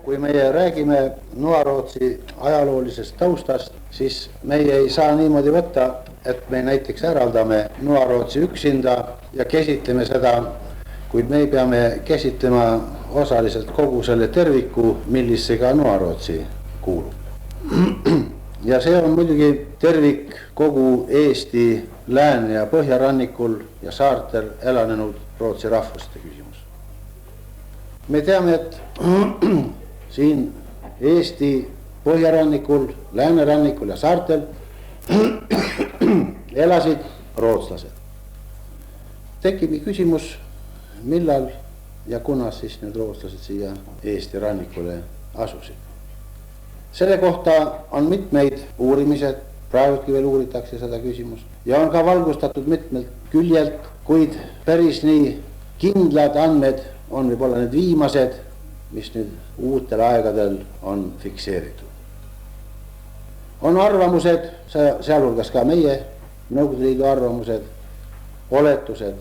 kui meie räägime Noa-Rootsi ajaloolisest taustast, siis meie ei saa niimoodi võtta, et me näiteks eraldame Noa-Rootsi üksinda ja käsitleme seda, kuid me peame käsitlema osaliselt kogu selle terviku, millise ka Noa-Rootsi kuulub. Ja see on muidugi tervik kogu Eesti lääne- ja põhjarannikul ja saartel elanenud Rootsi rahvuste küsimus. Me teame, et siin Eesti põhjarannikul, läänerannikul ja saartel elasid rootslased. Tekibki küsimus, millal ja kunas siis need rootslased siia Eesti rannikule asusid. Selle kohta on mitmeid uurimised, praegugi veel uuritakse seda küsimust ja on ka valgustatud mitmelt küljelt, kuid päris nii kindlad andmed on võib-olla need viimased, mis nüüd uutel aegadel on fikseeritud. On arvamused, sealhulgas ka meie Nõukogude Liidu arvamused, oletused,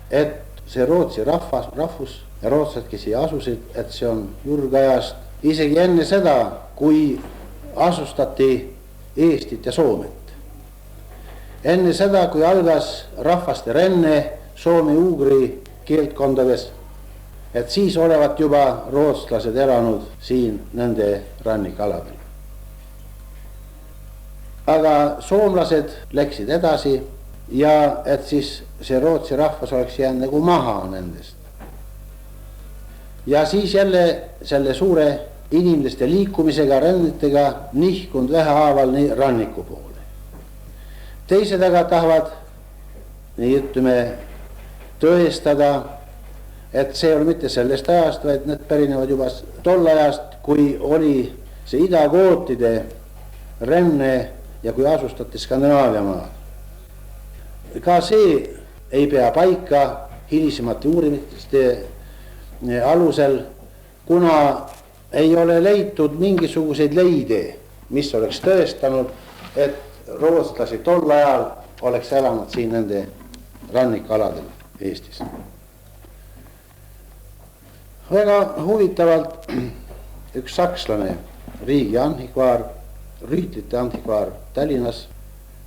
et see Rootsi rahvus ja rootslased, kes siia asusid, et see on juurajast isegi enne seda, kui asustati Eestit ja Soomet. Enne seda, kui algas rahvaste ränne soome-ugri keeltkondades, et siis olevat juba rootslased elanud siin nende rannikaladel. Aga soomlased läksid edasi ja et siis see Rootsi rahvas oleks jäänud nagu maha nendest. Ja siis jälle selle suure inimeste liikumisega, rännetega nihkunud vähehaaval nii ranniku poole. Teised aga tahavad, nii ütleme, tõestada, et see on mitte sellest ajast, vaid need pärinevad juba tol ajast, kui oli see idagootide ränne ja kui asustati Skandinaavia maad. Ka see ei pea paika hilisemate uurimiste alusel, kuna ei ole leitud mingisuguseid leide, mis oleks tõestanud, et rootslasi tol ajal oleks elanud siin nende rannikaladel Eestis. Väga huvitavalt üks sakslane, riigi antikvaar, rüütlite antikvaar Tallinnas,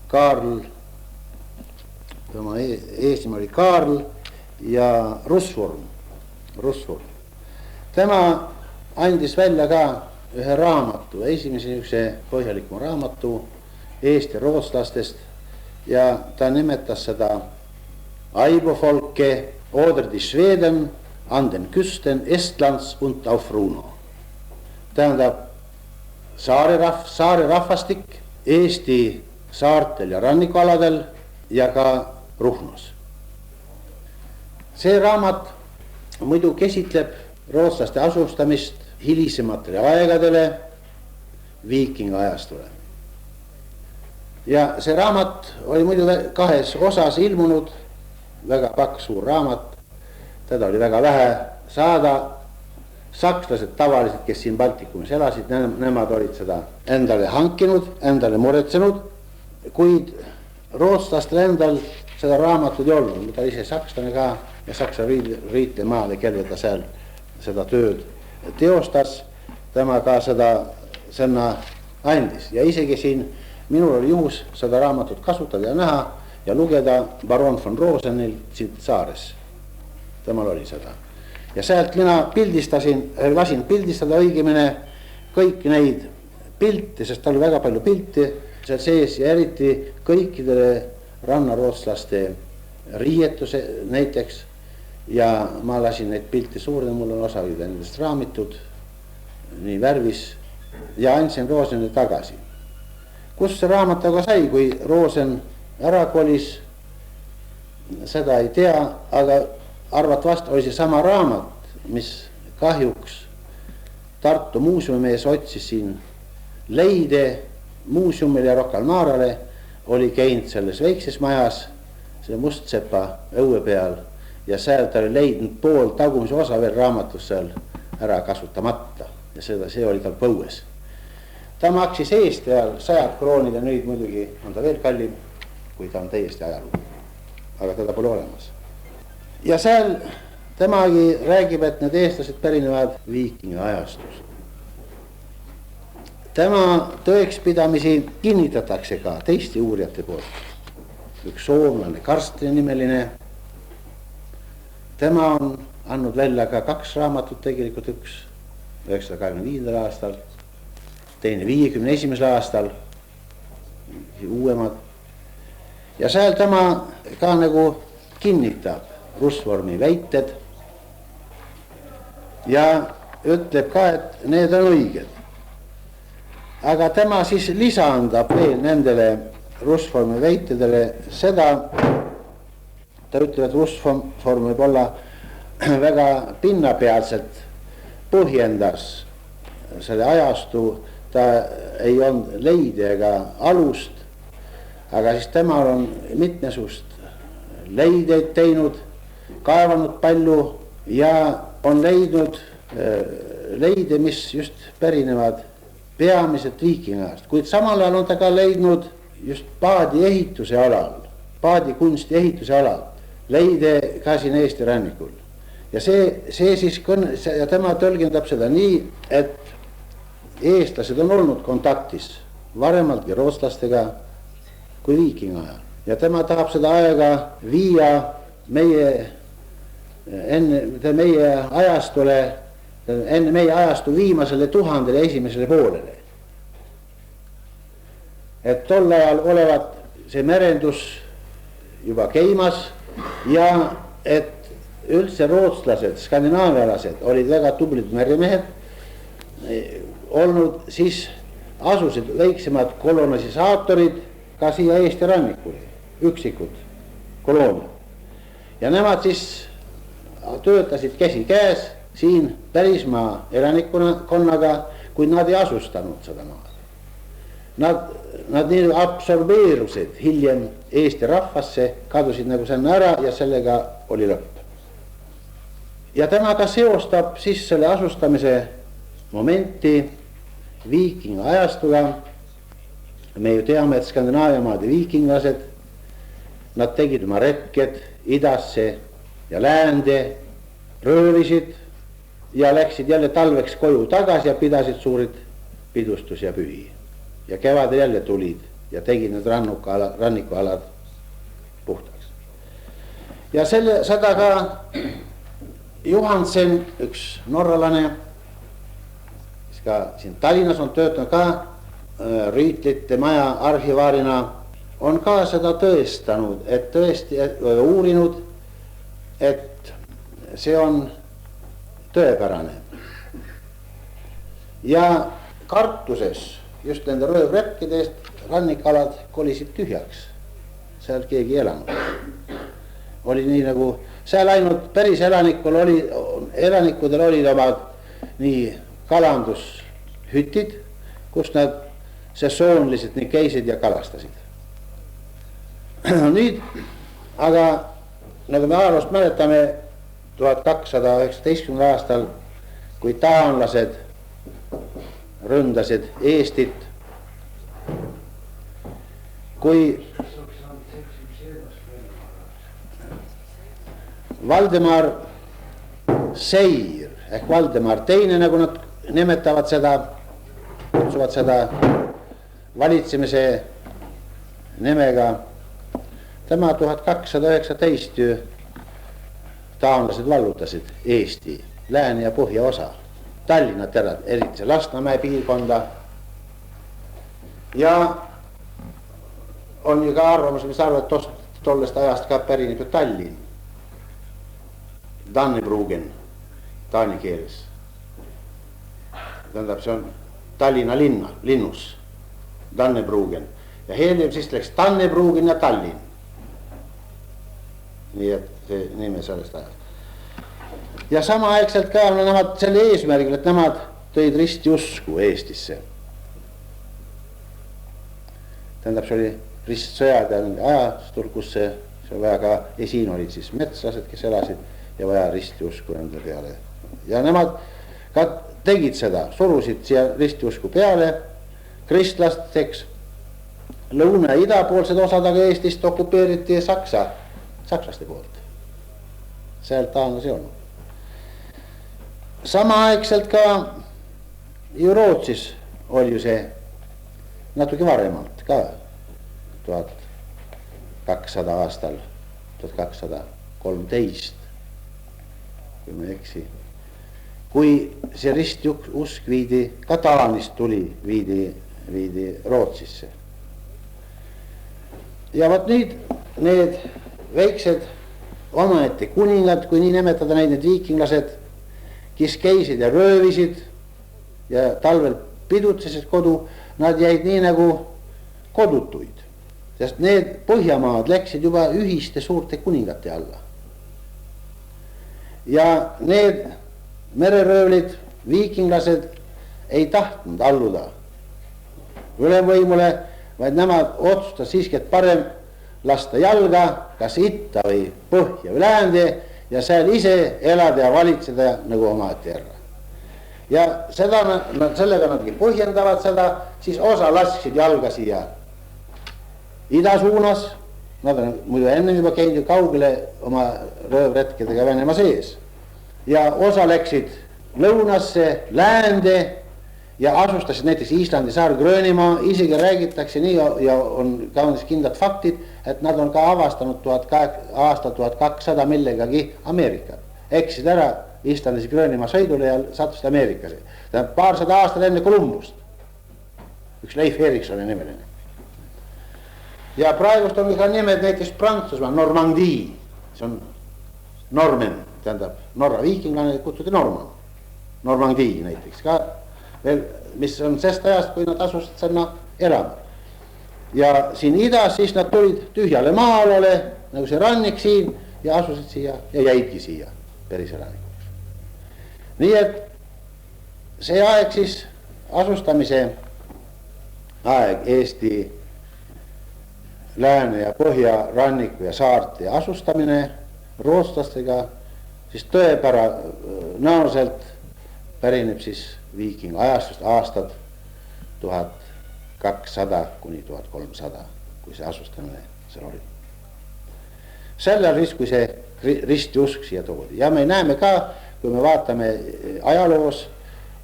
Karl, tema eesnimi oli Karl ja Russvorm. Tema andis välja ka ühe raamatu, esimese üks põhjalikuma raamatu Eesti rootslastest ja ta nimetas seda Aibofolke oder die Schweden an den Küsten Estlands und auf Runo. Tähendab saare rahvastik Eesti saartel ja rannikualadel ja ka Ruhnos. See raamat muidu käsitleb rootslaste asustamist hilisematele aegadele, viikinga ajastule. Ja see raamat oli muidu kahes osas ilmunud, väga pakk suur raamat, teda oli väga vähe saada. Sakslased tavaliselt, kes siin Baltikumis elasid, nemad olid seda endale hankinud, endale muretsenud, kuid rootslastel endal seda raamatut ei olnud, ta ise sakslane ka ja saksa riitlemaale, kelle ta seal seda tööd teostas, tema ka seda sõna andis ja isegi siin minul oli juhus seda raamatut kasutada ja näha ja lugeda baron von Rosenil siit saares. Temal oli seda. Ja sealt mina lasin pildistada õigemine kõik neid pilte, sest tal oli väga palju pilte seal sees ja eriti kõikidele rannarootslaste riietuse näiteks. Ja ma lasin neid pilte suurde, mul on osa nendest raamitud, nii värvis ja andsin Rosenile tagasi. Kus see raamat aga sai, kui Rosen ära kolis, seda ei tea, aga arvatavasti oli see sama raamat, mis kahjuks Tartu muuseumimees otsis siin leide muuseumile ja Rocca al Marale, oli käinud selles väikses majas, selle Mustsepa õue peal ja seal ta oli leidnud pool tagumise osa veel raamatus seal ära kasutamata ja see oli tal põues. Ta maksis Eesti ajal 100 kroonid ja nüüd muidugi on ta veel kallim, kui ta on täiesti ajalugu, aga teda pole olemas. Ja seal temagi räägib, et need eestlased pärinevad viikinga ajastust. tema tõekspidamisi kinnitatakse ka teiste uurijate poolt. Üks soomlane Karsten nimeline, tema on andnud välja ka 2 raamatut tegelikult, üks 1925. aastal, teine 51. aastal, uuemad. Ja seal tema ka nagu kinnitab Russvormi väited ja ütleb ka, et need on õiged. Aga tema siis lisandab veel nendele Russvormi väitedele seda, ta ütleb, et Russvorm võib olla väga pinnapealselt põhjendas selle ajastu, ta ei olnud leide ega alust, aga siis temal on mitmesugust leideid teinud, kaevanud palju ja on leidnud leide, mis just pärinevad peamiselt viikingajast, kuid samal ajal on ta ka leidnud just paadi ehituse alal, paadi kunsti ehituse alal leide ka siin Eesti rannikul. Ja see siis ja tema tõlgendab seda nii, et eestlased on olnud kontaktis varemaltki rootslastega kui viikingajal. Ja tema tahab seda aega viia enne meie ajastu viimasele 1001. poolele. Et tol ajal olevat see merendus juba käimas ja et üldse rootslased, skandinaavialased olid väga tublid meremehed olnud, siis asusid väiksemad kolonisaatorid ka siia Eesti rannikule, üksikud kolooniad. Ja nemad siis töötasid käsikäes siin pärismaa elanikkonnaga, kuid nad ei asustanud seda maad. Nad nii absorbeerusid hiljem Eesti rahvasse, kadusid nagu sinna ära ja sellega oli lõpp. Ja tema ka seostab siis selle asustamise momenti viikinga ajastuga. Me ju teame, et Skandinaaviamaade viikinglased, nad tegid oma retked idasse ja läände, röövisid ja läksid jälle talveks koju tagasi ja pidasid suurid pidustus ja pühi. Ja kevadel jälle tulid ja tegid need rannikualad puhtaks. Ja seda ka Johansen, üks norralane, kes ka siin Tallinnas on töötanud ka Rüütlite maja arhivaarina, on ka seda tõestanud, et tõesti uurinud, et see on tõepärane. Ja kartuses just nende röövretkide eest rannikalad kolisid tühjaks. Seal keegi ei elanud. Oli nii nagu, seal ainult päris elanikudel olid omad nii kalandushütid, kus nad sesoonliselt nii käisid ja kalastasid. Nüüd, aga nagu me ajaloost mäletame 1219. aastal, kui taanlased ründasid Eestit, kui Valdemar Seir ehk Valdemar teine, nagu nad nimetavad seda, kutsuvad seda valitsemise nimega, tema 1219 taanlased vallutasid Eesti lääne ja põhjaosa, Tallinna terad, eriti Lasnamäe piirkonda. Ja on ju ka arvamus, mis arvab, et tollest ajast ka pärineb ju Tallinn, Dannebrugen taani keeles. Tähendab, see on Tallinna linnus, Dannebrugen. Ja hiljem siis läks Dannebrugen ja Tallinn. Nii et see nime sellest ajast. Ja samaaegselt ka nemad selle eesmärgil, et nemad tõid ristiusku Eestisse. Tähendab, see oli ristsõjad ja ajastul, kus see vaja ka, ja siin olid siis metslased, kes elasid ja vaja ristiusku nende peale. Ja nemad ka tegid seda, surusid siia ristiusku peale, kristlasteks. Lõuna- ja idapoolsed osad aga Eestist okupeeriti sakslaste poolt. Sealt taanlasi ei olnud. Samaaegselt ka ju Rootsis oli ju see natuke varemalt ka 1200 aastal, 1213, kui ma ei eksi. Kui see ristiusk viidi, ka Taanist tuli, viidi Rootsisse. Ja vot nüüd need väiksed omaette kuningad, kui nii nimetada neid, need viikinglased, kes käisid ja röövisid ja talvel pidutsesid kodu, nad jäid nii nagu kodutuid, sest need Põhjamaad läksid juba ühiste suurte kuningate alla. Ja need mereröövlid, viikinglased ei tahtnud alluda ülemvõimule, vaid nemad otsustas siiski, et parem lasta jalga kas itta või põhja või läände ja seal ise elada ja valitseda nagu omaette järra. Ja sellega nadki põhjendavad seda, siis osa lasksid jalga siia ida suunas, nad on muidu enne juba käinud ju kaugele oma röövretkedega Venemaa sees. Ja osa läksid lõunasse, läände ja asustasid näiteks Islandi saar Gröönimaa, isegi räägitakse nii ja on kaunis kindlad faktid, et nad on ka avastanud aastal 1200 millegagi Ameerikat. Eksid ära Islandis Gröönimaa sõidule ja sattusid Ameerikasse. Tähendab paarsada aastat enne Kolumbust. Üks Leif Eriksoni nimeline. Ja praegust on ka nimed näiteks Prantsusmaa, Normandie, see on Norman, tähendab Norra viikinglane kutsuti Norman. Normandie näiteks ka veel, mis on sest ajast, kui nad asusid sinna elama. Ja siin idas siis nad tulid tühjale maalole, nagu see rannik siin, ja asusid siia ja jäidki siia päris elanikuks. Nii et see aeg siis, asustamise aeg Eesti lääne ja põhja ranniku ja saarte asustamine rootslastega, siis tõenäoliselt pärineb siis viiking ajastust aastad 1200 kuni 1300, kui see asustamine seal oli. Sellel siis, kui see ristiusk siia toodi. Ja me näeme ka, kui me vaatame ajaloos,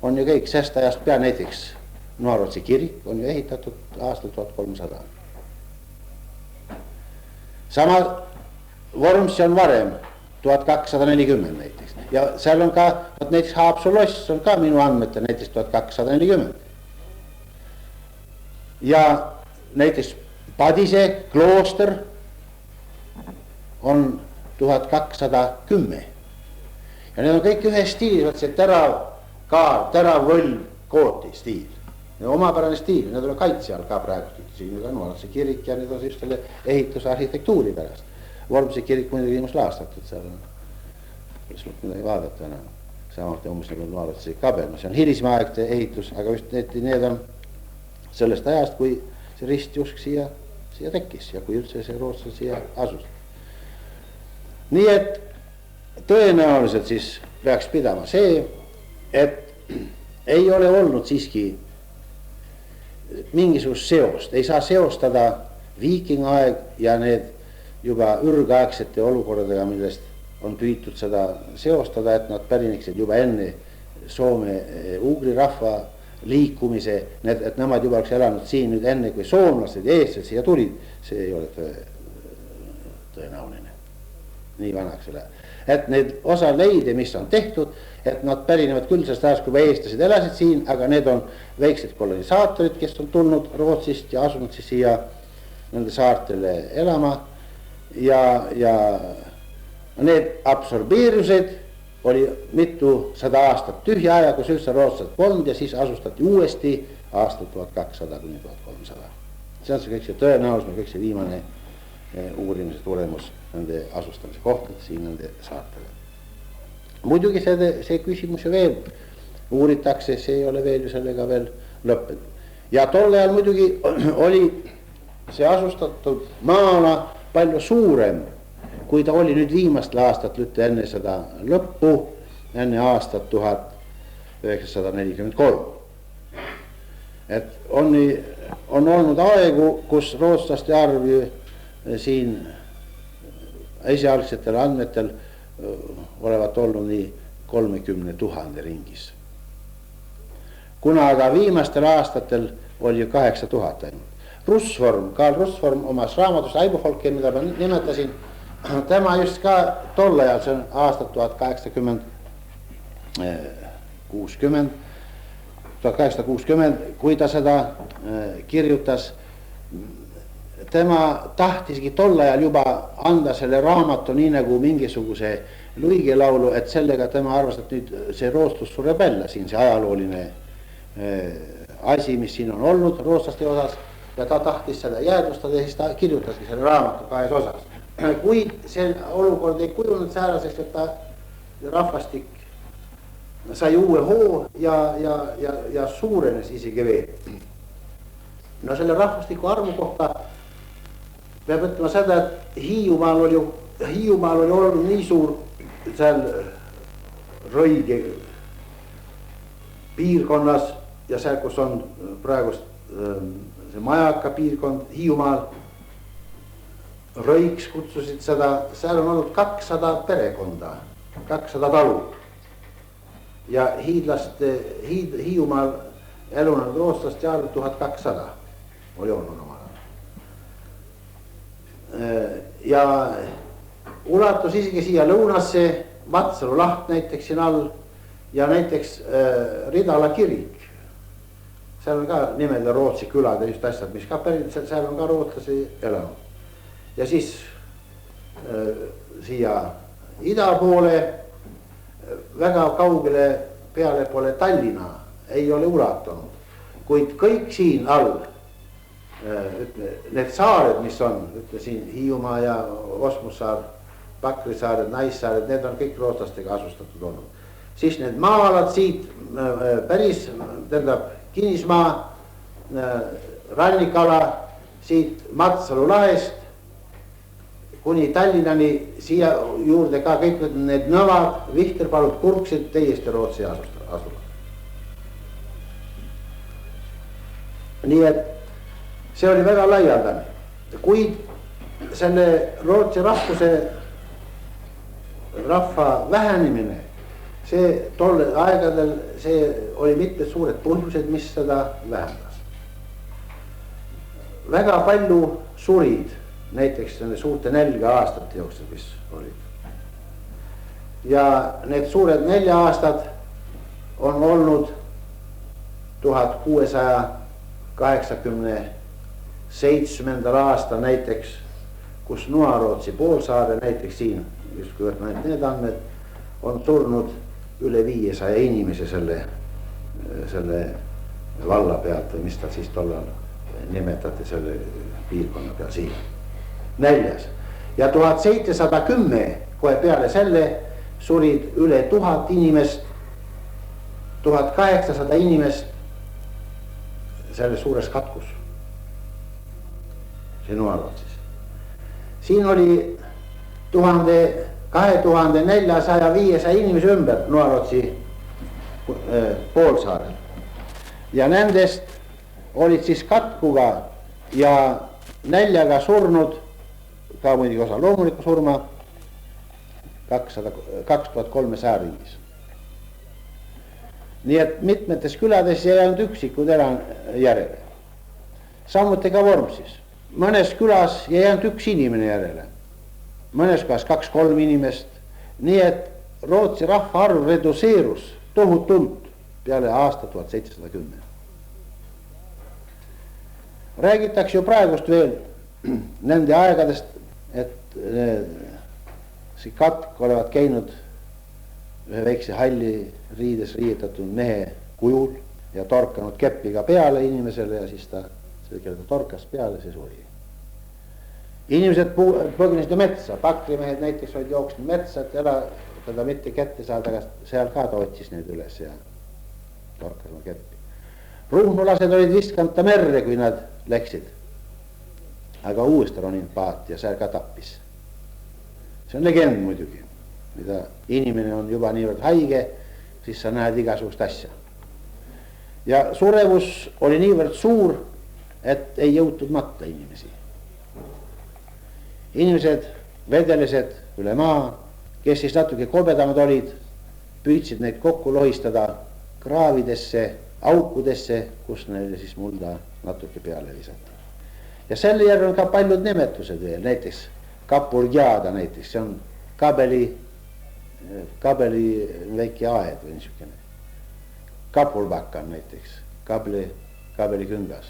on ju kõik sest ajast pea, näiteks Noorotsi kirik on ju ehitatud aastal 1300. Sama Vormsi on varem, 1240 näiteks. Ja seal on ka, näiteks Haapsu loss on ka minu andmete näiteks 1240. Ja näiteks Padise klooster on 1210. Ja need on kõik ühes stiilis, see terav kaar, terav võlv kooti stiil. Ja omapärane stiil, need on kaitse all ka praegu. Siin on Noorotsi kirik ja need on just selle ehitusarhitektuuri pärast. Vormsi kirik muidugi ilmus laastatud, seal on midagi vaadata enam. Samuti umbes nagu Noorotsi kabel, see on hilismaaegte ehitus, aga just need on sellest ajast, kui see ristiusk siia tekkis ja kui üldse see rootslane siia asus. Nii et tõenäoliselt siis peaks pidama see, et ei ole olnud siiski mingisugust seost, ei saa seostada viikingaeg ja need juba ürgaegsete olukordadega, millest on püütud seda seostada, et nad päriniksid juba enne Soome ugri rahva liikumise, et nemad juba oleks elanud siin nüüd enne, kui soomlased ja eestlased siia tulid, see ei ole tõenäoline. Nii vanaks üle. Et need osa leide, mis on tehtud, et nad pärinevad küll sellest ajast, kui eestlased elasid siin, aga need on väiksed kolonisaatorid, kes on tulnud Rootsist ja asunud siis siia nende saartele elama ja need absorbeerused oli mitusada aastat tühja aja, kus üldse rootslased polnud ja siis asustati uuesti aastal 1200 kuni 1300. See on see kõik see tõenäosus, kõik see viimane uurimise tulemus nende asustamise kohtades siin nende saartele. Muidugi see küsimus ju veel uuritakse, see ei ole veel ju sellega veel lõppenud. Ja tol ajal muidugi oli see asustatud maana palju suurem, kui ta oli nüüd viimastel aastat enne seda lõppu, enne aastat 1943. Et on olnud aegu, kus rootslaste arv siin esialgsetel andmetel olevat olnud nii 30 000 ringis. kuna aga viimastel aastatel oli 8000 ainult. Russvorm, Karl Russvorm omas raamatus Aibufolki, mida ma nimetasin, tema just ka tol ajal, see on aastat 1860, kui ta seda kirjutas, tema tahtiski tol ajal juba anda selle raamatu nii nagu mingisuguse luigelaulu, et sellega tema arvas, et nüüd see roostlus sureb välja siin, see ajalooline asi, mis siin on olnud rootslaste osas, ja ta tahtis seda jäädvustada ja siis ta kirjutaski selle raamatu 2 osas. Kuid see olukord ei kujunud sääraseks, et ta rahvastik sai uue hoo ja suurenes isegi veel. No selle rahvastiku arvu kohta peab ütlema seda, et Hiiumaal oli olnud nii suur seal Rõige piirkonnas ja seal, kus on praegust see Majaka piirkond Hiiumaal, Rõiks kutsusid seda, seal on olnud 200 perekonda, 200 talu. Ja Hiiumaal elunud rootslast ja 1200 oli olnud omal. Ja ulatus isegi siia lõunasse, Matsalu laht näiteks siin all ja näiteks Ridala kirik. Seal on ka nimelde Rootsi külad ja just asjad, mis ka pärit, seal on ka rootslasi elanud. Ja siis siia ida poole, väga kaugele peale poole Tallinna ei ole ulatunud, kuid kõik siin all, need saared, mis on, siin Hiiumaa ja Osmussaar, Pakrisaared, Naissaared, need on kõik rootslastega asustatud olnud. Siis need maa-alad siit päris, tähendab Kinnismaa, rannikala, siit Matsalu lahest kuni Tallinnani, siia juurde ka kõik need nõvad, Vihterpalud, Kurksid, täiesti Rootsi asuvad. Nii et see oli väga laialdane, kuid selle Rootsi rahva vähenemine, see tol aegadel, see oli mitmed suured põhjused, mis seda vähendas. Väga palju surid, näiteks nende suurte 4 aastate jooksul, mis olid. Ja need suured 4 aastad on olnud 1687. aastal näiteks, kus Nuarootsi poolsaare, näiteks siin, just kui võtma need andmed, on surnud üle 500 inimese selle valla pealt või mis ta siis tollal nimetati selle piirkonna peal siin. 4. Ja 1710 kohe peale selle surid üle 1000 inimest, 1800 inimest selles suures katkus. See Nuarootsis. Siin oli 2400-500 inimese ümber Nuarootsi poolsaarel. Ja nendest olid siis katkuga ja näljaga surnud, ka muidugi osa loomulikku surma, 2300 ringis. Nii et mitmetes külades ei jäänud üksikud järele. Samuti ka Vormsis. Mõnes külas ei jäänud üks inimene järele. Mõnes kohas 2-3 inimest. Nii et Rootsi rahvaarv reduseerus tohutult peale aasta 1710. Räägitakse ju praegust veel nende aegadest, et see katk olevat käinud ühe väikse halli riides riietatud mehe kujul ja torkanud keppiga peale inimesele ja siis ta, kelle ta torkas peale, see suri. Inimesed põgenesid ju metsa, pakrimehed näiteks olid jooksnud metsa, et teda mitte kätte saada, aga seal ka ta otsis neid üles ja torkas oma keppi. Ruhnulased olid viskanud ta merre, kui nad läksid. Aga uuesti roninud paati ja seal ka tappis. See on legend muidugi, mida inimene on juba niivõrd haige, siis sa näed igasugust asja. Ja surevus oli niivõrd suur, et ei jõutud matta inimesi. Inimesed, vedelised üle maa, kes siis natuke kobedamad olid, püüdsid neid kokku lohistada kraavidesse aukudesse, kus neile siis mulda natuke peale visati. Ja selle järel on ka paljud nimetused veel, näiteks Kapurgiada näiteks, see on kabeli väike aed või niisugune. Kapurbakan näiteks, kabeliküngas.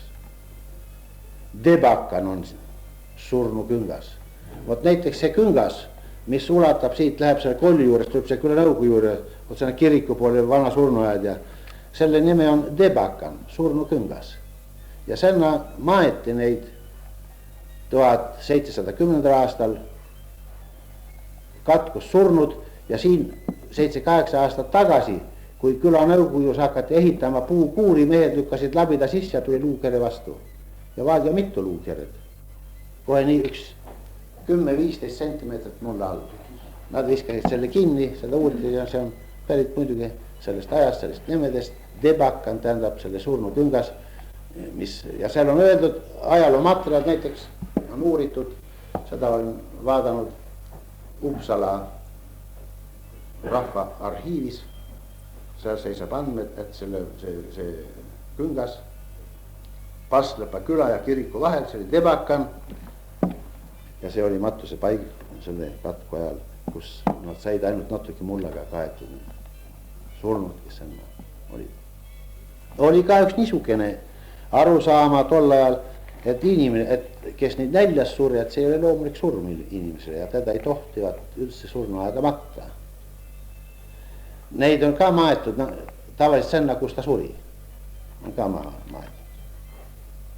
Debakan on surnuküngas. Vot näiteks see küngas, mis ulatab siit, läheb selle kolli juurest, tuleb see küla nõugu juurde, otsene kiriku poole vana surnuajad ja selle nime on Debakan, surnuküngas. Ja selle maeti neid 1710. aastal, katkus surnud ja siin 7-8 aastat tagasi, kui küla nõugu juures hakati ehitama puukuuri, mehed lükkasid labida sisse ja tuli luukere vastu. Ja vaadja mitu luukered. Kohe nii üks 10-15 sentimeetrit mulla all. Nad viskasid selle kinni, seda uuriti ja see on pärit muidugi sellest ajast, sellest nimedest. Debakan tähendab selle surnuküngas, mis, ja seal on öeldud, ajaloo materjal näiteks on uuritud, seda olen vaadanud Uppsala rahva arhiivis, seal seisab andmed, et see küngas Paslepa küla ja kiriku vahel, see oli Debakan ja see oli matuse paig selle katku ajal, kus nad said ainult natuke mullaga kaetud surnud, kes enne olid. Oli ka üks niisugune arusaama tol ajal, et inimene, et kes neid näljas suri, et see ei ole loomulik surm inimesele ja teda ei tohtivat üldse surnuaeda matta. Neid on ka maetud, tavaliselt senna, kus ta suri, on ka maetud.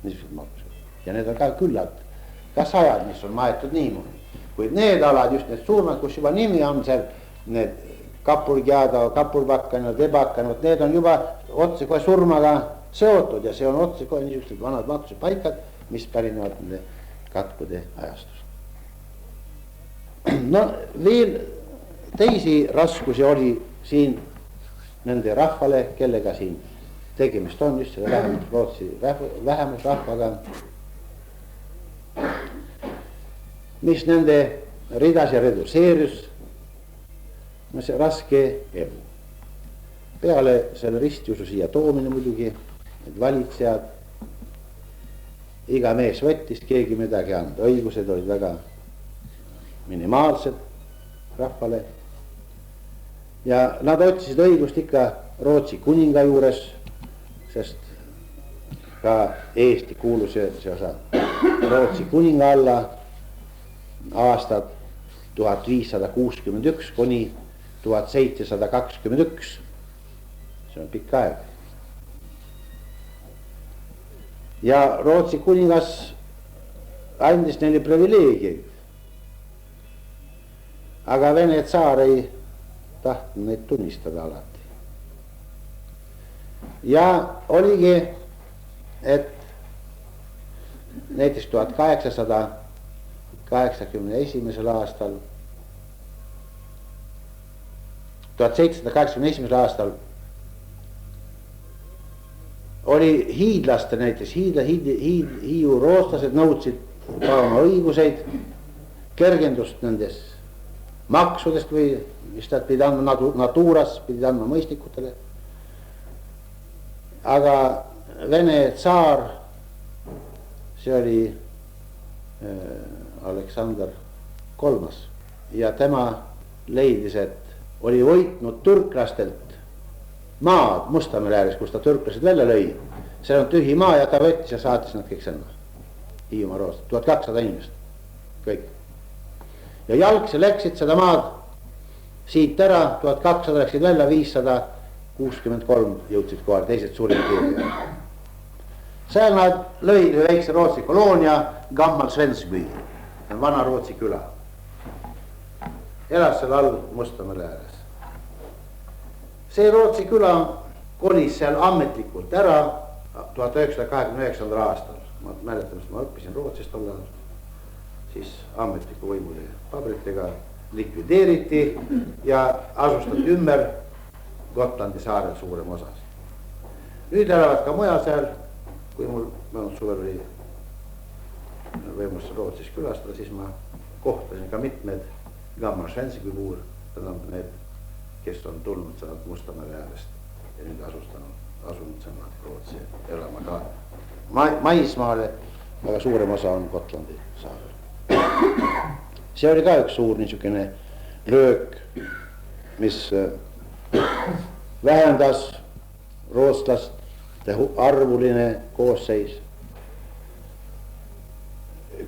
Niisugused matused. Ja need on ka küllalt, ka sajad, mis on maetud niimoodi. Kuid need alad, just need surmad, kus juba nimi on seal, need Kapurgiada, Kapurbakan ja Debakan, need on juba otse kohe surmaga seotud ja see on otse kohe niisugused vanad matusepaikad, mis pärinevad nende katkude ajastust. No veel teisi raskusi oli siin nende rahvale, kellega siin tegemist on, just selle Rootsi vähemusrahvaga, mis nende ridas ja reduseerus, no see raske elu. Peale selle ristiusu siia toomine muidugi, need valitsejad, iga mees võttis keegi midagi anda, õigused olid väga minimaalsed rahvale ja nad otsisid õigust ikka Rootsi kuninga juures, sest ka Eesti kuulus see osa Rootsi kuninga alla aastad 1561 kuni 1721. See on pikk aeg. Ja Rootsi kuningas andis neile privileegid. Aga Vene tsaar ei tahtnud neid tunnistada alati. Ja oligi, et näiteks 1881. aastal 1781. aastal oli hiidlaste näiteks, Hiiu rootslased nõudsid oma õiguseid, kergendust nendes maksudest või mis nad pidid andma natuuras, pidid andma mõistnikutele. Aga Vene tsaar, see oli Aleksander III ja tema leidis, et oli võitnud türklastelt maad Mustamere ääres, kus ta türklased välja lõi. See on tühi maa ja ta võttis ja saatis nad kõik sinna. Hiiumaa roostad, 1200 inimest, kõik. Ja jalgsi läksid seda maad siit ära, 1200 läksid välja, 563 jõudsid kohal, teised surid keegi. Seal nad lõi väikse Rootsi koloonia Gammal Svensby, vana Rootsi küla. Elas seal all Mustamere ääres. See Rootsi küla kolis seal ametlikult ära 1929. aastal. Ma mäletan, et ma õppisin Rootsis tol ajal. Siis ametliku võimude pabritega likvideeriti ja asustati ümber Gotlandi saarel suurem osas. Nüüd elavad ka mujal seal, kui mul suvel oli võimalus Rootsis külastada, siis ma kohtasin ka mitmed Gammal Svensby puhul, need, kes on tulnud sealt Mustamere äärest ja nüüd asunud saanud Rootsi elama ka maismaale, aga suurem osa on Gotlandi saarel. See oli ka üks suur niisugune löök, mis vähendas rootslaste arvuline koosseis.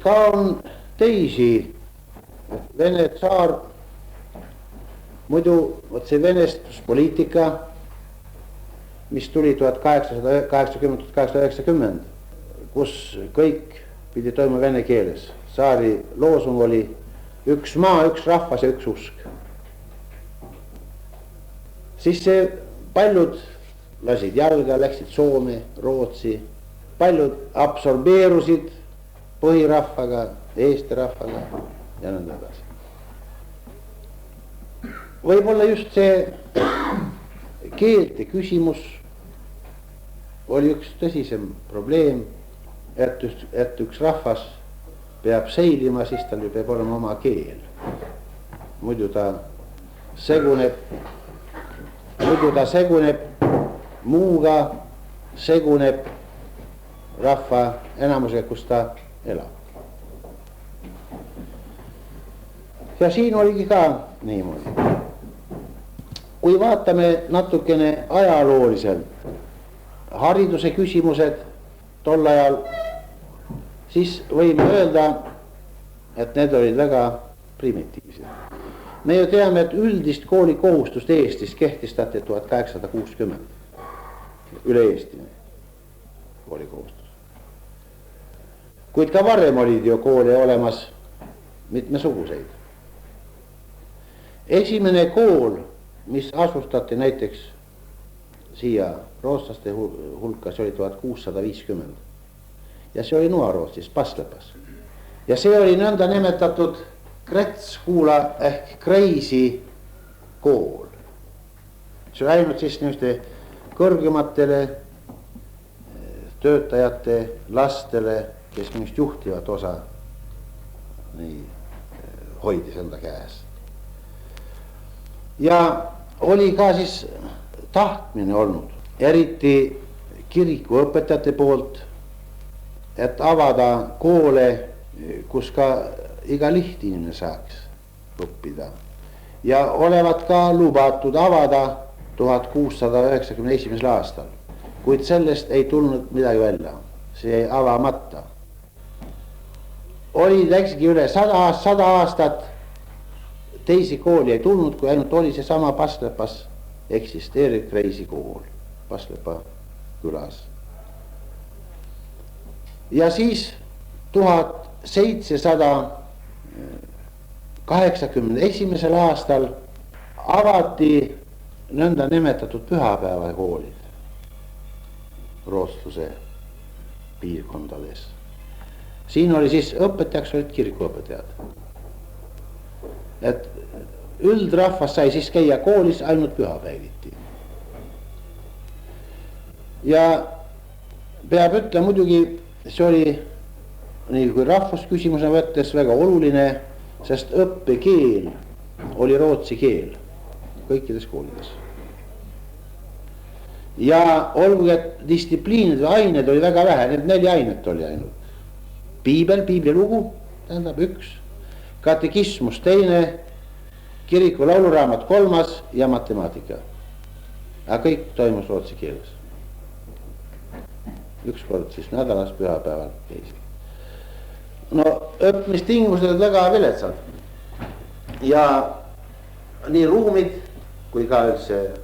Ka on teisi, Vene tsaar, muidu võt see venestuspoliitika, mis tuli 1880-1890, kus kõik pidi toimuma vene keeles. Tsaari loosung oli üks maa, üks rahvas ja üks usk. Siis see paljud lasid jalga, läksid Soome, Rootsi, paljud absorbeerusid põhirahvaga, eesti rahvaga ja nõnda edasi. Võib-olla just see keelte küsimus oli üks tõsisem probleem, et üks rahvas peab seilima, siis tal ju peab olema oma keel. Muidu ta seguneb muuga, seguneb rahva enamusega, kus ta elab. Ja siin oligi ka niimoodi. Kui vaatame natukene ajalooliselt hariduse küsimused tol ajal, siis võime öelda, et need olid väga primitiivsed. Me ju teame, et üldist koolikohustust Eestis kehtestati 1860 üle Eestine koolikohustus. Kuid ka varem olid ju koole olemas mitmesuguseid. Esimene kool, mis asustati näiteks siia rootslaste hulka, see oli 1650 ja see oli Noa-Rootsis, Paslepas. Ja see oli nõnda nimetatud Kretskuula ehk Kreisi kool. See oli ainult siis niisuguste kõrgematele töötajate lastele, kes niisugust juhtivat osa hoidis enda käes. Ja oli ka siis tahtmine olnud, eriti kirikuõpetajate poolt, et avada koole, kus ka iga lihtinimene saaks õppida. Ja olevat ka lubatud avada 1691 aastal, kuid sellest ei tulnud midagi välja, see jäi avamata. Läksigi üle 100 aastat, teisi kooli ei tulnud, kui ainult oli see sama Paslepas eksisteeriv Kreisi kool Paslepa külas. Ja siis 1781 aastal avati nõnda nimetatud pühapäevakoolid rootsluse piirkondades. Siin oli siis õpetajaks olid kirikuõpetajad. Et üldrahvas sai siis käia koolis ainult pühapäeviti. Ja peab ütlema muidugi, see oli nii kui rahvusküsimusena võttes väga oluline, sest õppekeel oli rootsi keel kõikides koolides. Ja olgu, et distsipliinid või ained oli väga vähe, need 4 ainet oli ainult. Piibellugu, tähendab 1, katekismus 2, kiriku lauluraamat 3 ja matemaatika. Aga kõik toimus rootsi keeles. 1 kord siis nädalas pühapäeval käisid. No õppimistingimused olid väga viletsad. Ja nii ruumid kui ka üldse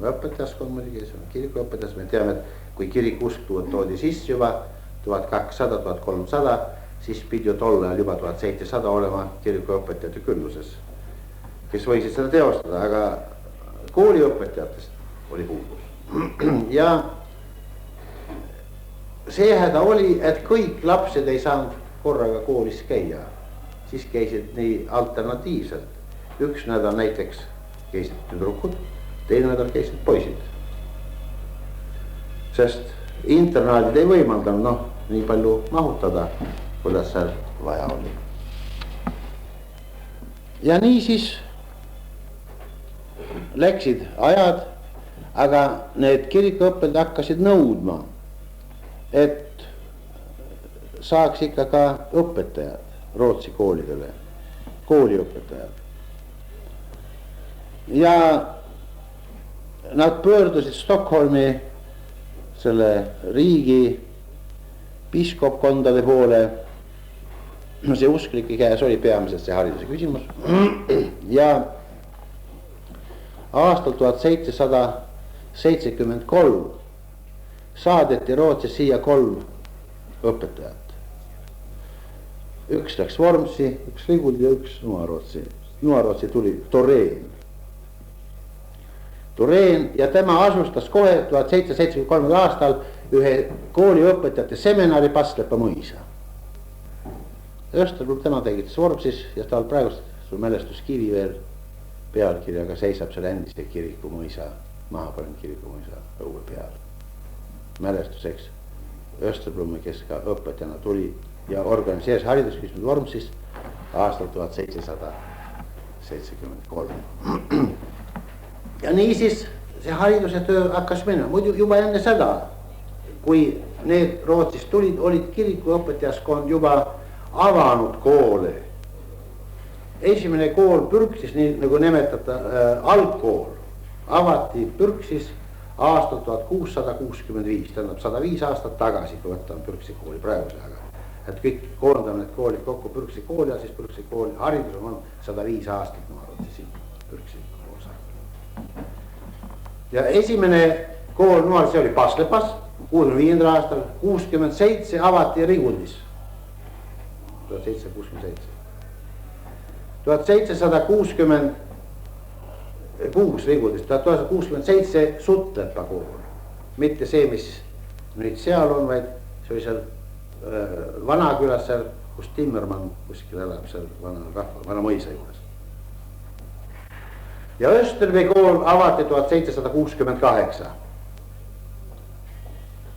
õpetajaskond muidugi, kirikuõpetajas, me teame, et kui kirikuusk toodi sisse juba 1200-1300, siis pidi ju tol ajal juba 1700 olema kirikuõpetajate külluses, kes võisid seda teostada, aga kooliõpetajatest oli puudus. Ja see häda oli, et kõik lapsed ei saanud korraga koolis käia, siis käisid nii alternatiivselt. 1 nädal näiteks käisid tüdrukud, teine nädal käisid poisid. Sest internaadid ei võimaldanud nii palju mahutada, kuidas seal vaja oli. Ja nii siis läksid ajad, aga need kirikuõpped hakkasid nõudma, et saaks ikka ka õpetajad Rootsi koolidele, kooliõpetajad. Ja nad pöördusid Stockholmi selle riigi piiskopkondade poole. See usklike käes oli peamiselt see hariduse küsimus. Ja aastal 1773 saadeti Rootsi siia 3 õpetajat. Üks läks Vormsi, üks Riguldi ja üks Nuarootsi. Nuarootsi tuli Toreen ja tema asustas kohe 1773 aastal ühe kooliõpetajate seminari Paslepa mõisa. Österblom tema tegitas Vormsis ja tal praegust mälestuskivi veel pealkirjaga seisab seal endise kiriku mõisa, maha pannud kiriku mõisa õue peal. Mälestuseks Österblomi, kes ka õpetajana tuli ja organiseeris haridusküsimus Vormsis aastal 1773. Ja niisiis see hariduse töö hakkas minema, muidu juba enne seda, kui need Rootsist tulid, olid kirikuõpetajaskond juba avanud koole. Esimene kool Pürksis, nii nagu nimetada algkool, avati Pürksis aastal 1665, tähendab 105 aastat tagasi, kui võtta Pürksi kooli praeguse aega. Et kõik koondame need koolid kokku Pürksi kooli ja siis Pürksi kooli haridus on 105 aastat, ma arvan, siin Pürksi osa. Ja esimene kool noal, see oli Paslepas, 65 aastal, 67 avati Riguldis. 1767. 1766 Riguldis, 1967 Suttlepa kool. Mitte see, mis nüüd seal on, vaid see oli seal Vanakülas seal, kus Timmermann kuskil elab seal vana mõisa juures. Ja Österby kool avati 1768.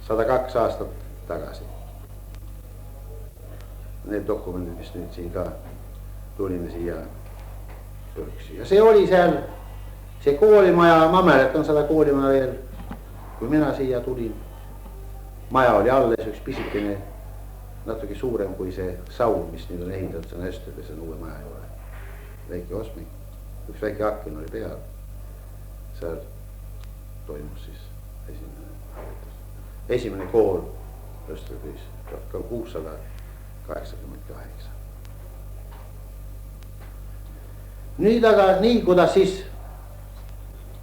102 aastat tagasi. Need dokumendid, mis nüüd siin ka tulime siia Pürksi. Ja see oli seal, see koolimaja, ma mäletan seda koolimaja veel, kui mina siia tulin. Maja oli alles üks pisikene, natuke suurem kui see saun, mis nüüd on ehitatud, see on Österby, see on uue maja juurde. Väike osmik, üks väike aken oli peal. Seal toimus siis esimene kool Österbys 1688. Nüüd aga nii, kuidas siis,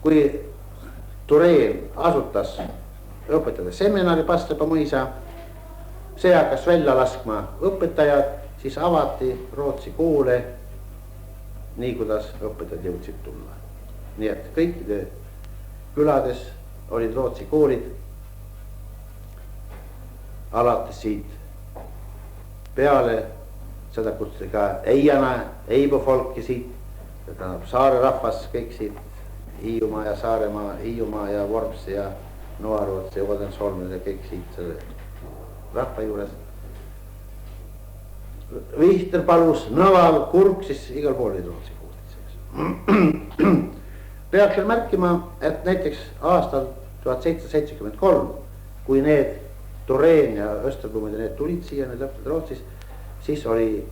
kui Tureen asutas õpetajate seminari Paslepa mõisa, see hakkas välja laskma õpetajad, siis avati Rootsi koole, nii kuidas õpetajad jõudsid tulla. Nii et kõikide külades olid Rootsi koolid, alates siit peale, seda kutsuti ka Eiana, Eibofolki siit, tähendab saare rahvas, kõik siit, Hiiumaa ja Saaremaa, Hiiumaa ja Vormsi ja Noarootsi ja Odensholmid ja kõik siit selle rahva juures. Vihterpalus, Nõval, Kurk, siis igal pool olid Rootsi koolid. Peaks veel märkima, et näiteks aastal 1773, kui need Tureen ja Österblomid ja need tulid siia, need lõpetad Rootsis, siis oli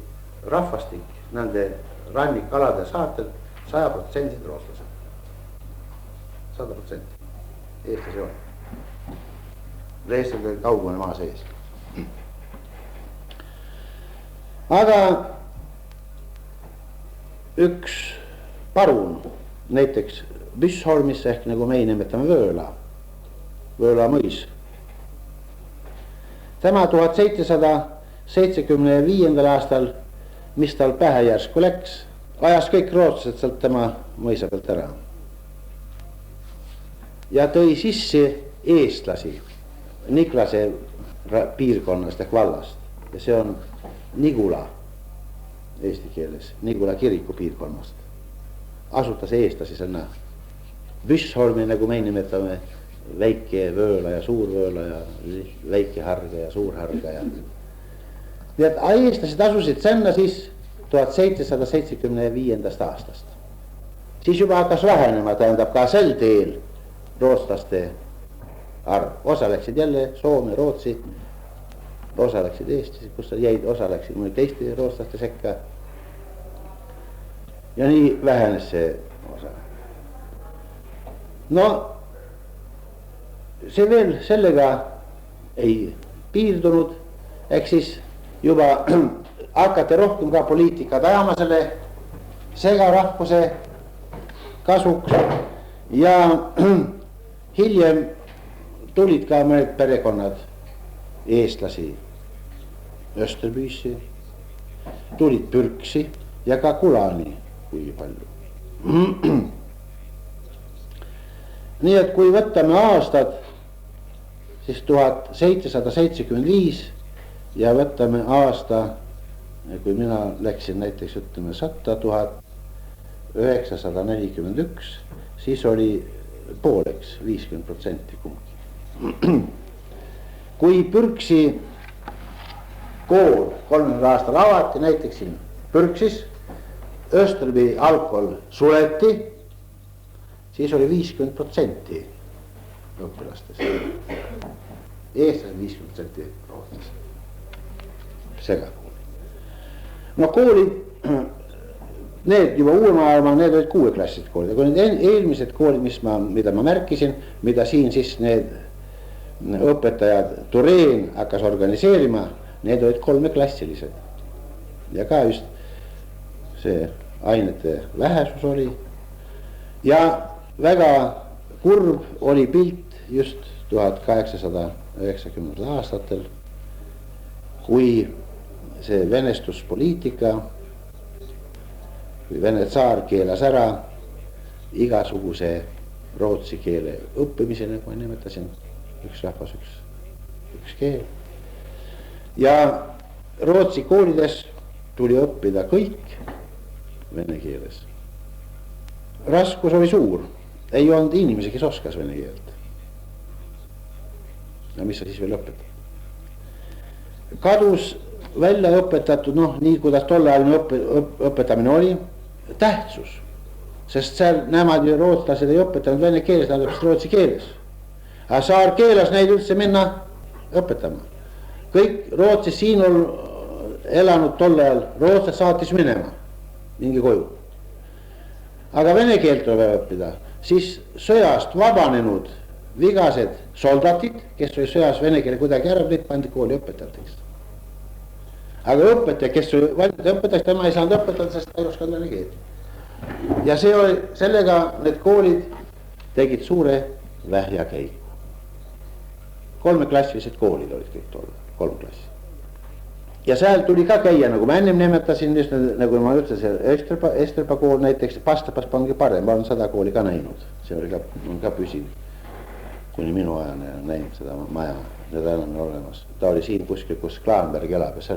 rahvastik nende rannikalade saartel 100% rootslased. 100%. Eestis ei ole. Eestil oli kaugmane maa sees. Aga üks parun, näiteks Büssholmis ehk nagu meie nimetame Vööla mõis. Tema 1775. aastal, mis tal pähe järsku läks, ajas kõik rootslased sealt tema mõisa pealt ära. Ja tõi sisse eestlasi Niklase piirkonnast ehk vallast. Ja see on Nigula eesti keeles, Nigula kiriku piirkonnast. Asutas eestlasi sinna Büssholmi, nagu me nimetame, väike Vööla ja suur Vööla ja väike Harga ja suur Harga ja. Nii et eestlased asusid sinna siis 1775. aastast. Siis juba hakkas vähenema, tähendab ka sel teel rootslaste arv. Osa läksid jälle Soome, Rootsi, osa läksid Eestis, kus jäid, osa läksid mõni teiste rootslaste sekka. Ja nii vähenes see osa. No see veel sellega ei piirdunud, ehk siis juba hakati rohkem ka poliitikat ajama selle segarahvuse kasuks ja hiljem tulid ka mõned perekonnad eestlasi Österbüüsse, tulid Pürksi ja ka Kulani kui palju. Nii et kui võtame aastad siis 1775 ja võtame aasta, kui mina läksin näiteks ütleme 100 941, siis oli pooleks 50% kumbki. Kui Pürksi kool 30 aastal avati näiteks siin Pürksis, Österby algkool suleti, siis oli 50% õpilastest. Eestlased 50% rootlased. Segakooli. No koolid, need juba uue maailma, need olid 6-klassilised koolid, aga need eelmised koolid, mida ma märkisin, mida siin siis need õpetajad Tureen hakkas organiseerima, need olid 3-klassilised. Ja ka just see ainete vähesus oli. Ja väga kurb oli pilt just 1890 aastatel, kui see venestuspoliitika, kui Vene tsaar keelas ära igasuguse rootsi keele õppimise, nagu ma nimetasin, üks rahvas, üks keel. Ja rootsi koolides tuli õppida kõik vene keeles. Raskus oli suur, ei olnud inimesi, kes oskas vene keelt. Ja mis sa siis veel õpetad? Kadus välja õpetatud, nii kuidas tolleajaline õpetamine oli, tähtsus. Sest seal nemad ju rootslased ei õpetanud vene keeles, nad õpetasid rootsi keeles. Aga saar keelas neid üldse minna õpetama. Kõik Rootsis siin on elanud tolle ajal, rootslased saatis minema, mingi koju. Aga vene keelt tuleb õppida, siis sõjast vabanenud vigased soldatid, kes oli sõjas vene keele kuidagi ära, neid pandi kooli õpetajateks. Aga õpetaja, kes oli valmis õpetajaks, tema ei saanud õpetada, sest ta ei osanud vene keelt. Ja see oli, sellega need koolid tegid suure vähja käiku. 3-klassilised koolid olid kõik tolle, 3 klassi. Ja seal tuli ka käia, nagu ma ennem nimetasin, just nagu ma ütlesin, Esterpa kool näiteks, Pastapas pangi parem, ma olen 100 kooli ka näinud, see oli ka püsiv. Kuni minu ajane näinud seda maja, seda enam on olemas. Ta oli siin kuskil, kus Klaanberg elab ja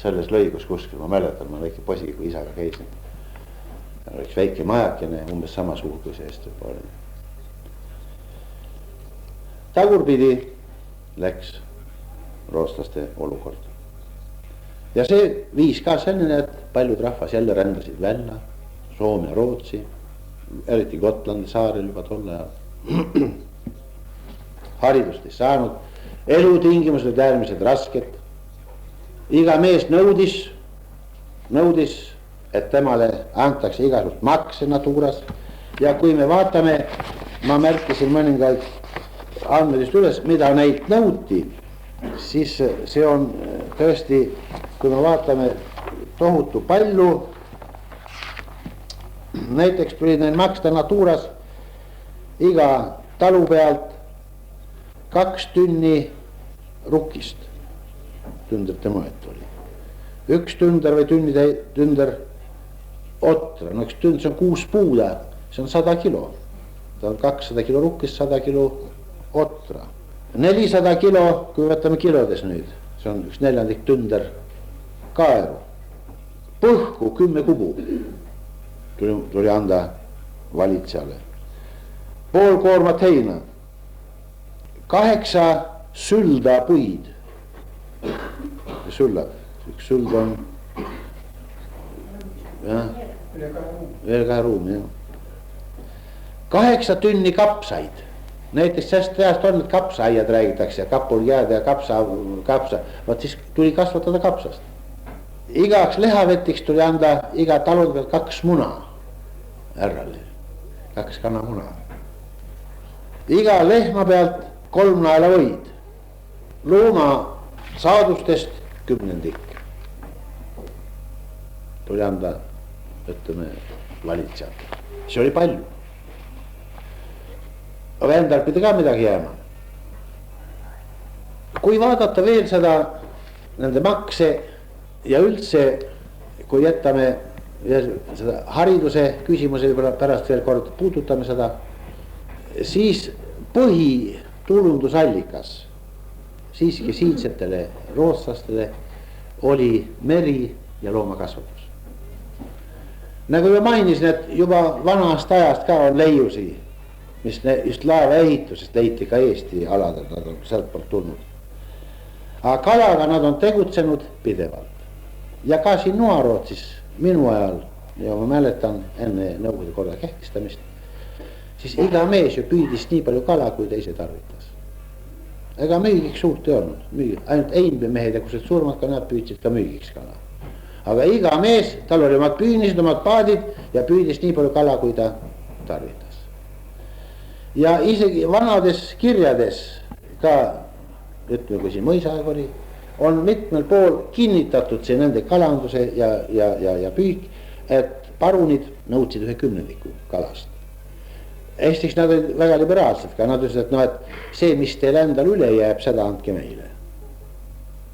selles lõigus kuskil, ma mäletan, ma väike posi, kui isaga käisin. Ta oli üks väike majakene, umbes sama suur kui see Esterpa oli. Tagurpidi läks rootslaste olukord. Ja see viis ka selline, et paljud rahvas jälle rändasid välja, Soome ja Rootsi, eriti Gotlandi saarel juba tolle ajal. Haridust ei saanud, elutingimused olid äärmiselt rasked. Iga mees nõudis, et temale antakse igasugust makse natuuras. Ja kui me vaatame, ma märkisin mõningaid andmeid üles, mida neid nõuti, siis see on tõesti, kui me vaatame tohutu palju, näiteks tuli neil maksta natuuras iga talu pealt 2 tünni rukkist, tündrite mõet oli. 1 tünder või tünder otra, no üks tünd, see on 6 puuda, see on 100 kilo. Ta on 200 kilo rukkist, 100 kilo otra. 400 kilo, kui võtame kilodes nüüd, see on 1/4 tünder kaeru. Põhku 10 kubu tuli anda valitsejale. Pool koormat heina. 8 sülda puid. Süllad, üks süld on veel 2 ruumi. 8 tünni kapsaid, näiteks sellest ajast on, et kapsaaiad räägitakse ja kapulgjääd ja kapsa, vot siis tuli kasvatada kapsast. Igaks lihavetiks tuli anda iga talun pealt 2 muna härrale, 2 kanamuna. Iga lehma pealt 3 naela võid, looma saadustest 10. tuli anda, ütleme, valitsejad. See oli palju. Aga endal pidi ka midagi jääma. Kui vaadata veel seda, nende makse ja üldse, kui jätame seda hariduse küsimuse võib-olla pärast veel kord puudutame seda, siis põhitulundusallikas siiski siinsetele rootslastele oli meri ja loomakasvatus. Nagu ma mainisin, et juba vanast ajast ka on leiusi, mis just laeva ehitusest leiti ka Eesti aladel, nad on sealt poolt tulnud. Aga kalaga nad on tegutsenud pidevalt. Ja ka siin Noarootsis minu ajal, ja ma mäletan enne Nõukogude korda kehtestamist, siis iga mees ju püüdis nii palju kala, kui ta ise tarvitas. Ega müügiks suurt ei olnud, ainult Einbi mehed ja kused surmad ka nad püüdsid ka müügiks kala. Aga iga mees, tal oli omad püünised, omad paadid ja püüdis nii palju kala, kui ta tarvitas. Ja isegi vanades kirjades ka, ütleme, kui siin mõisaeg oli, on mitmel pool kinnitatud see nende kalanduse ja püük, et parunid nõudsid 1/10 kalast. Eestis nad olid väga liberaalsed ka, nad ütlesid, et no, et see, mis teil endal üle jääb, seda andke meile.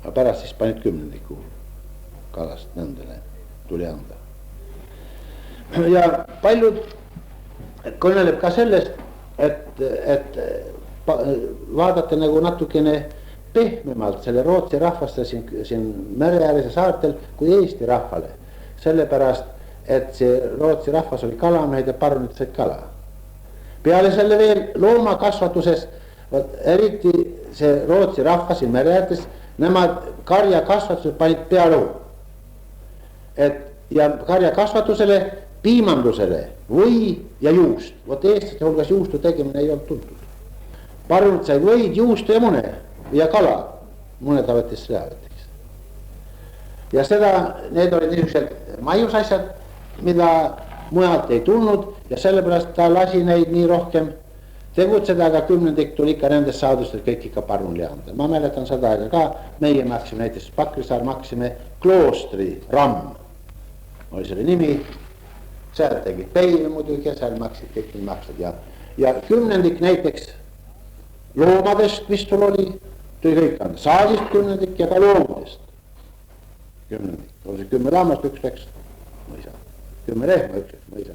Aga pärast siis panid 10 kalast nendele tuli anda. Ja paljud kõneleb ka sellest, et vaadata nagu natukene pehmemalt selle Rootsi rahvaste siin mereäärese saartel kui Eesti rahvale. Sellepärast, et see Rootsi rahvas oli kalamehed ja parunid said kala. Peale selle veel loomakasvatuses, eriti see Rootsi rahvas siin mereäärtes, nemad karjakasvatused panid pealuu. Ja karjakasvatusele, piimandusele, või ja juust. Vot eestlaste hulgas juustu tegemine ei olnud tuntud. Parunid said võid, juustu ja mune ja kala. Mune tavetis lihavetiks. Ja seda, need olid niisugused maiusasjad, mida mujalt ei tulnud ja sellepärast ta lasi neid nii rohkem tegutseda, aga 10 tuli ikka nendest saadustest kõik ikka parunli anda. Ma mäletan seda aega ka, meie maksime näiteks Pakrisaar maksime kloostri ramm. Oli selle nimi, seal tegid peine muidugi ja seal maksid kõik need maksed ja 10 näiteks loomadest, mis sul oli, tuli kõik anda, saadist 10 ja ka loomadest 10, oli see 10 lammast, 1 läks mõisa, 10 lehma, 1 läks mõisa.